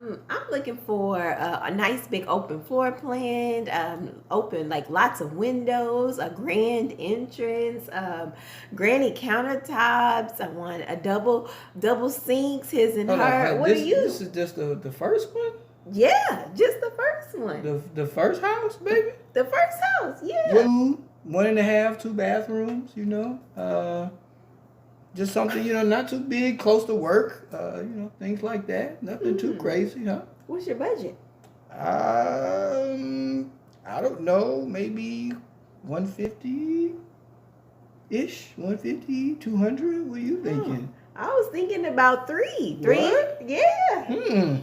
I'm looking for a nice big open floor plan, open like lots of windows, a grand entrance, granny countertops. I want a double sinks, his and Hold on, her. What this are you? this is just the first one? Yeah, just the first one. The first house, baby? The first house, yeah. One and a half, two bathrooms, just something, not too big, close to work, things like that. Nothing too crazy, huh? What's your budget? I don't know, maybe 150-ish, 150, 200. What are you thinking? I was thinking about three. What? Yeah.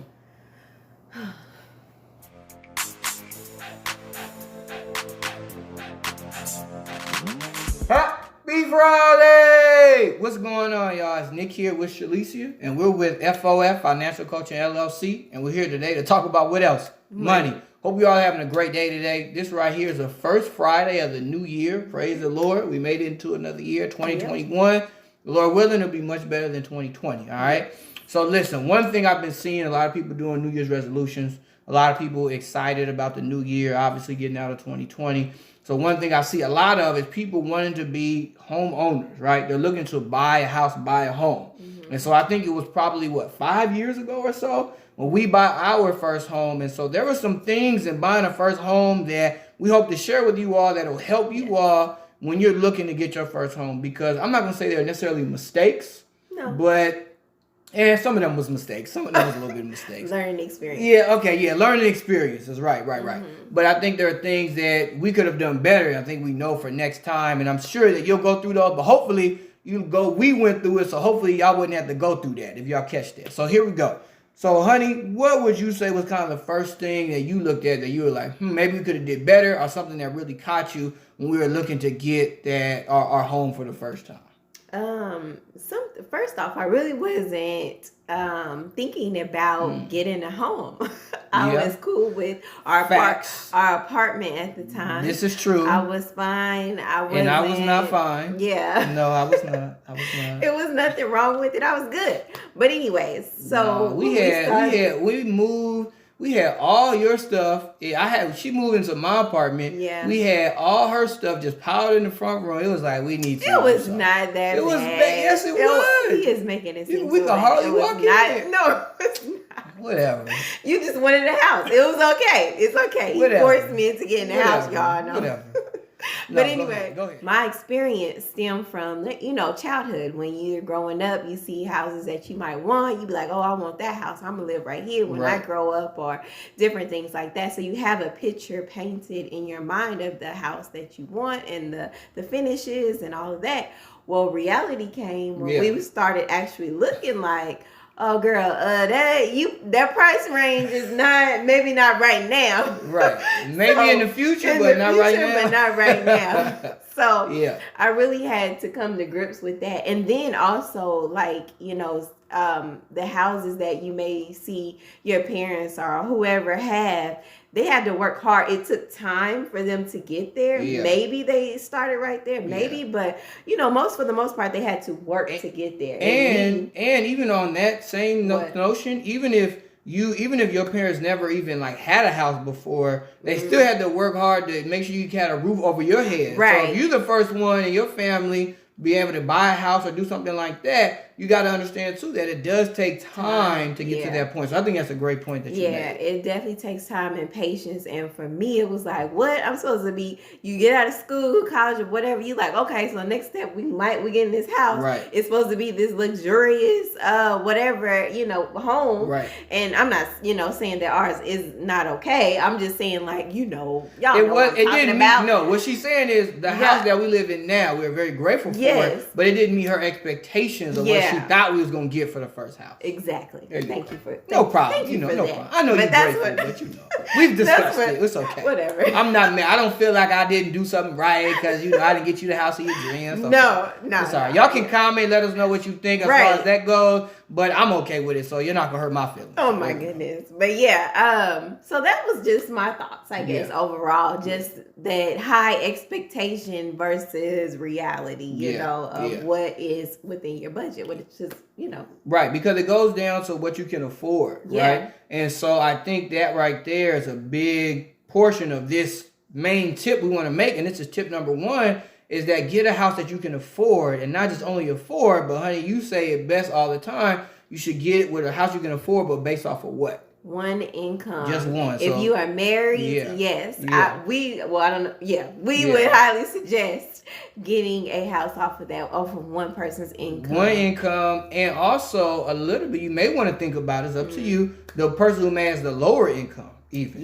Happy Friday! What's going on, y'all? It's Nick here with Shalicia, and we're with F.O.F, Financial Coaching LLC, and we're here today to talk about what else? Money. Hope you all having a great day today. This right here is the first Friday of the new year. Praise the Lord. We made it into another year, 2021. Yep. The Lord willing, it'll be much better than 2020, all right? So listen, one thing I've been seeing a lot of people doing New Year's resolutions, a lot of people excited about the new year, obviously getting out of 2020. So one thing I see a lot of is people wanting to be homeowners, right? They're looking to buy a house, buy a home. And so I think it was probably, 5 years ago or so when we bought our first home. And so there were some things in buying a first home that we hope to share with you all that will help you all when you're looking to get your first home. Because I'm not going to say they're necessarily mistakes, but... And some of them was mistakes. Some of them was a little bit of mistakes. Learning experience. Learning experiences. Right. But I think there are things that we could have done better. I think we know for next time. And I'm sure that you'll go through those. But hopefully, we went through it. So hopefully, y'all wouldn't have to go through that if y'all catch that. So here we go. So, honey, what would you say was kind of the first thing that you looked at that you were like, maybe we could have did better, or something that really caught you when we were looking to get our home for the first time? First off, I really wasn't thinking about getting a home. I was cool with our apartment at the time. This is true. I was fine. I was not fine. Yeah. No, I was not. It was nothing wrong with it. I was good. But anyways, so we moved. We had all your stuff. She moved into my apartment. Yeah. We had all her stuff just piled in the front room. It was like, we need to. It was not that bad. It was bad. Yes, it was. He is making it seem we could hardly walk in there. No, it's not. Whatever. You just wanted a house. It was okay. It's okay. He forced me into getting a house, y'all. No. Whatever. But anyway, go ahead. My experience stemmed from, childhood. When you're growing up, you see houses that you might want. You be like, oh, I want that house. I'm going to live right here when I grow up, or different things like that. So you have a picture painted in your mind of the house that you want and the finishes and all of that. Well, reality came when we started actually looking like, oh, girl, that price range is maybe not right now. Right. Maybe in the future, but not right now. But not right now. So I really had to come to grips with that. And then also, the houses that you may see your parents or whoever have, they had to work hard. It took time for them to get there. Yeah. Maybe they started right there. Maybe, but for the most part, they had to work to get there. And even on that same notion, even if your parents never even had a house before, they still had to work hard to make sure you had a roof over your head. Right. So if you're the first one in your family be able to buy a house or do something like that, you got to understand too that it does take time to get to that point. So I think that's a great point that you made. Yeah, it definitely takes time and patience. And for me, it was like, what? I'm supposed to be, you get out of school, college, or whatever. You like, okay, so next step, we get in this house. Right. It's supposed to be this luxurious, whatever, home. Right. And I'm not, saying that ours is not okay. I'm just saying y'all know what I'm talking about. No, what she's saying is the house that we live in now, we're very grateful for it, but it didn't meet her expectations of what she thought we was going to get for the first house. Exactly. Thank you for no problem. No problem. I know you're grateful, but we've discussed it. It's okay. Whatever. I'm not mad. I don't feel like I didn't do something right because I didn't get you the house of your dreams. No. It's all right. Y'all can comment, let us know what you think as far as that goes. but I'm okay with it, so you're not gonna hurt my feelings. Oh my goodness. But yeah, so that was just my thoughts, I guess, overall. Just that high expectation versus reality, you know, of what is within your budget, what it's just, you know. Right, because it goes down to what you can afford, right? And so I think that right there is a big portion of this main tip we want to make, and this is tip number 1, is that get a house that you can afford, and not just only afford, but honey, you say it best all the time, you should get it with a house you can afford, but based off of what? One income. Just one. If you are married, yes. We would highly suggest getting a house off of one person's income. One income, and also a little bit, you may want to think about, it's up to you, the person who has the lower income, even.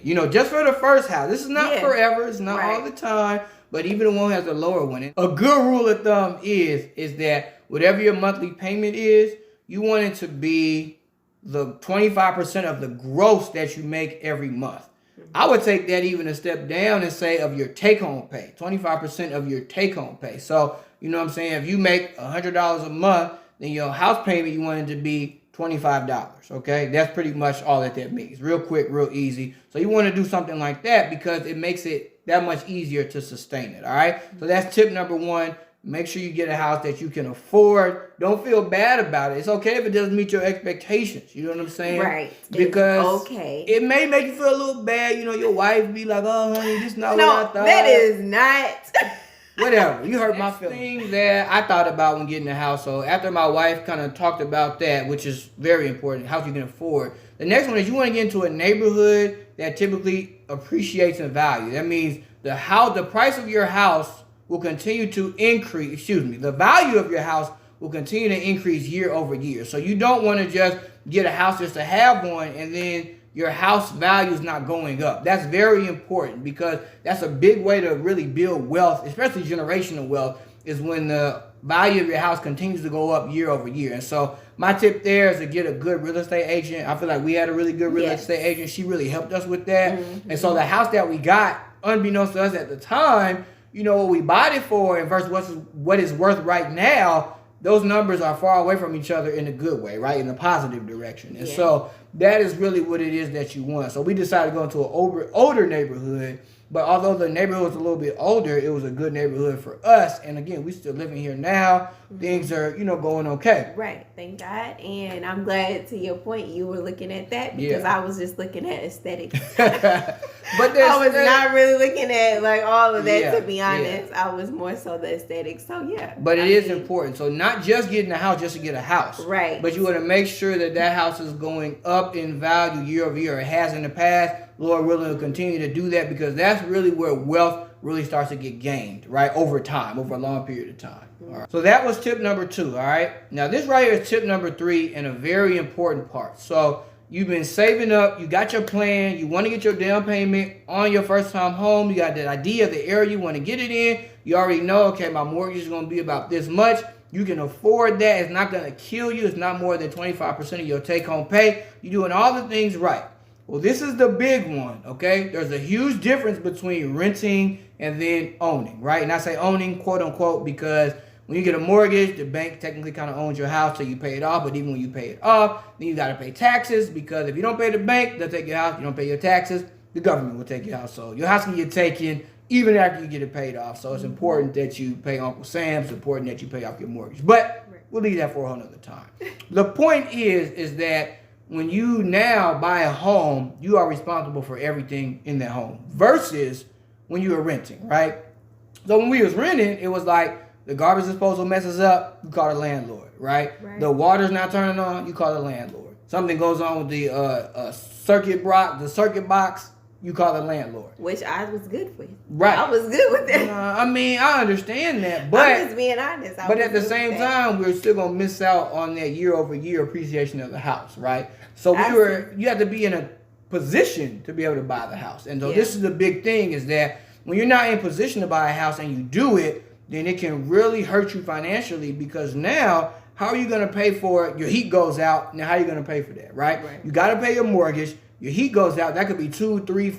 You know, just for the first house. This is not forever, it's not all the time, but even the one who has the lower one. A good rule of thumb is that whatever your monthly payment is, you want it to be the 25% of the gross that you make every month. I would take that even a step down and say of your take-home pay, 25% of your take-home pay. So, you know what I'm saying? If you make $100 a month, then your house payment, you want it to be $25, okay? That's pretty much all that means. Real quick, real easy. So you want to do something like that because it makes it that much easier to sustain it, all right? So that's tip number 1. Make sure you get a house that you can afford. Don't feel bad about it. It's okay if it doesn't meet your expectations. You know what I'm saying? Right. Because it may make you feel a little bad. You know, your wife be like, oh, honey, this is not what I thought. No, that is not. Whatever. You hurt my feelings. Thing that I thought about when getting a house. So after my wife kind of talked about that, which is very important, house you can afford. The next one is you want to get into a neighborhood that typically appreciates in value. That means the price of your house will continue to increase, the value of your house will continue to increase year over year. So you don't want to just get a house just to have one and then your house value is not going up. That's very important because that's a big way to really build wealth, especially generational wealth, is when the value of your house continues to go up year over year. And so my tip there is to get a good real estate agent. I feel like we had a really good real estate agent. She really helped us with that. Mm-hmm. And so the house that we got, unbeknownst to us at the time, you know, what we bought it for and versus what it's worth right now, those numbers are far away from each other in a good way, right? In a positive direction. And so that is really what it is that you want. So we decided to go into an older neighborhood. But although the neighborhood was a little bit older, it was a good neighborhood for us. And again, we still living here now. Mm-hmm. Things are, going okay. Right. Thank God. And I'm glad, to your point, you were looking at that because I was just looking at aesthetics. But I was not really looking at like all of that, to be honest. I was more so the aesthetics. So But it is important. So not just getting a house just to get a house. Right. But you want to make sure that house is going up in value year over year. It has in the past. Lord willing, will continue to do that because that's really where wealth really starts to get gained, right? Over time, over a long period of time. Mm-hmm. All right. So that was tip number 2, all right? Now this right here is tip number 3 and a very important part. So you've been saving up, you got your plan, you want to get your down payment on your first time home, you got that idea of the area you want to get it in, you already know, okay, my mortgage is going to be about this much. You can afford that. It's not going to kill you. It's not more than 25% of your take-home pay. You're doing all the things right. Well, this is the big one, okay? There's a huge difference between renting and then owning, right? And I say owning, quote unquote, because when you get a mortgage, the bank technically kind of owns your house till you pay it off. But even when you pay it off, then you got to pay taxes because if you don't pay the bank, they'll take your house. You don't pay your taxes, the government will take your house. So your house can get taken even after you get it paid off. So it's important that you pay Uncle Sam. It's important that you pay off your mortgage. But we'll leave that for a whole nother time. The point is that when you now buy a home, you are responsible for everything in that home versus when you were renting, right? So when we was renting, it was like the garbage disposal messes up, you call the landlord, right? The water's not turning on, you call the landlord. Something goes on with the circuit box, you call the landlord. Which I was good with. Right. I was good with that. I mean, I understand that, but I'm just being honest. But at the same time, we're still gonna miss out on that year-over-year appreciation of the house, right? So you have to be in a position to be able to buy the house. And so this is the big thing is that when you're not in position to buy a house and you do it, then it can really hurt you financially because now how are you going to pay for it? Your heat goes out. Now how are you going to pay for that, right? You got to pay your mortgage. Your heat goes out. That could be $2,000, $3,000,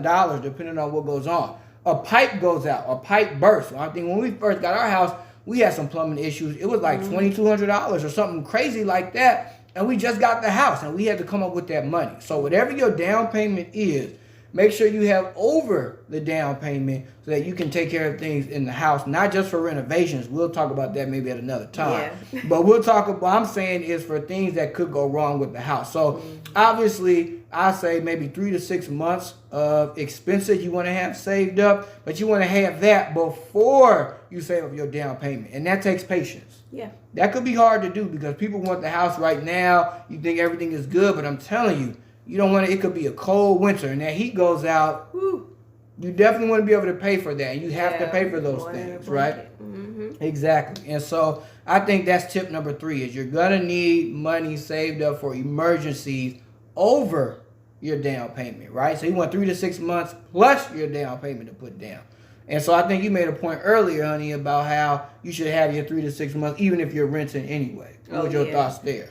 $4,000 depending on what goes on. A pipe goes out. A pipe bursts. I think when we first got our house, we had some plumbing issues. It was like $2,200 or something crazy like that. And we just got the house and we had to come up with that money. So whatever your down payment is, make sure you have over the down payment so that you can take care of things in the house, not just for renovations. We'll talk about that maybe at another time. Yeah. But we'll talk about, what I'm saying is for things that could go wrong with the house. So obviously, I say maybe 3 to 6 months of expenses you want to have saved up, but you want to have that before you save up your down payment. And that takes patience. Yeah. That could be hard to do because people want the house right now. You think everything is good, but I'm telling you, you don't want it. It could be a cold winter and that heat goes out. Whew, you definitely want to be able to pay for that. And you have to pay for those things, right? Exactly. And so I think that's tip number 3 is you're going to need money saved up for emergencies over your down payment, right? So you want 3 to 6 months plus your down payment to put down. And so I think you made a point earlier, honey, about how you should have your 3 to 6 months, even if you're renting anyway. What were your thoughts there?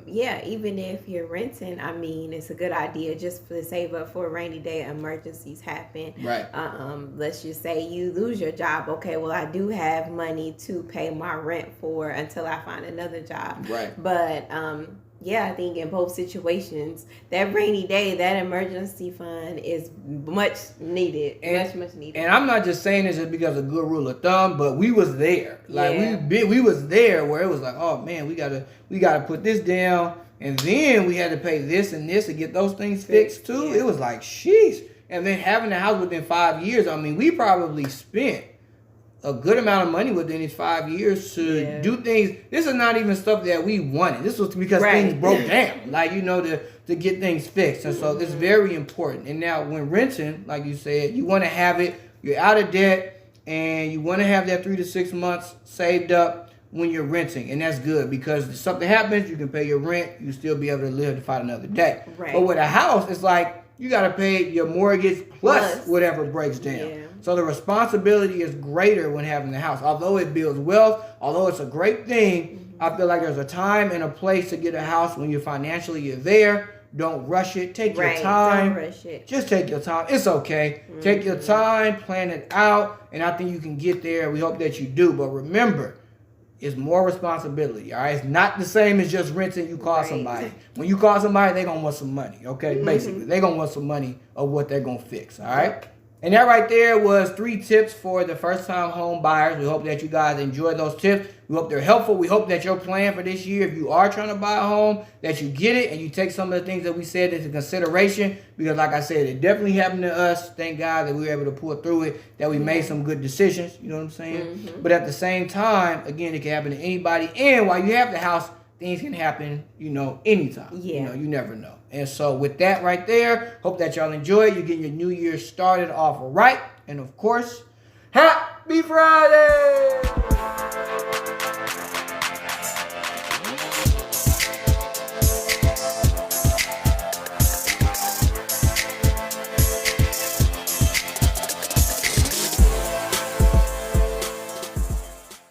Yeah, even if you're renting, I mean, it's a good idea just to save up for a rainy day. Emergencies happen. Right. Let's just say you lose your job. Okay, well, I do have money to pay my rent for until I find another job. Right. But yeah, I think in both situations, that rainy day, that emergency fund is much needed. Much needed. And I'm not just saying this just because of a good rule of thumb, but we was there. Like we was there where it was like, oh man, we gotta put this down, and then we had to pay this and this to get those things fixed too. Yeah. It was like, sheesh. And then having the house within 5 years, I mean, we probably spent a good amount of money within these 5 years to do things. This is not even stuff that we wanted. This was because things broke down, like, you know, to get things fixed. And so it's very important. And now when renting, like you said, you want to have it, you're out of debt, and you want to have that 3 to 6 months saved up when you're renting. And that's good because if something happens, you can pay your rent, you still be able to live to fight another day. Right. But with a house, it's like you got to pay your mortgage plus whatever breaks down. Yeah. So the responsibility is greater when having the house. Although it builds wealth, although it's a great thing, I feel like there's a time and a place to get a house when you're financially there. Don't rush it. Take your time. Don't rush it. Just take your time. It's okay. Take your time, plan it out, and I think you can get there. We hope that you do. But remember, it's more responsibility, all right? It's not the same as just renting. You call somebody. When you call somebody, they're going to want some money, okay? Basically, they're going to want some money of what they're going to fix, all right? And that right there was 3 tips for the first-time home buyers. We hope that you guys enjoyed those tips. We hope they're helpful. We hope that your plan for this year, if you are trying to buy a home, that you get it and you take some of the things that we said into consideration. Because like I said, it definitely happened to us. Thank God that we were able to pull through it, that we made some good decisions. You know what I'm saying? But at the same time, again, it can happen to anybody. And while you have the house, things can happen, you know, anytime. Yeah. You know, you never know. And so with that right there, hope that y'all enjoy. You're getting your new year started off right. And of course, Happy Friday!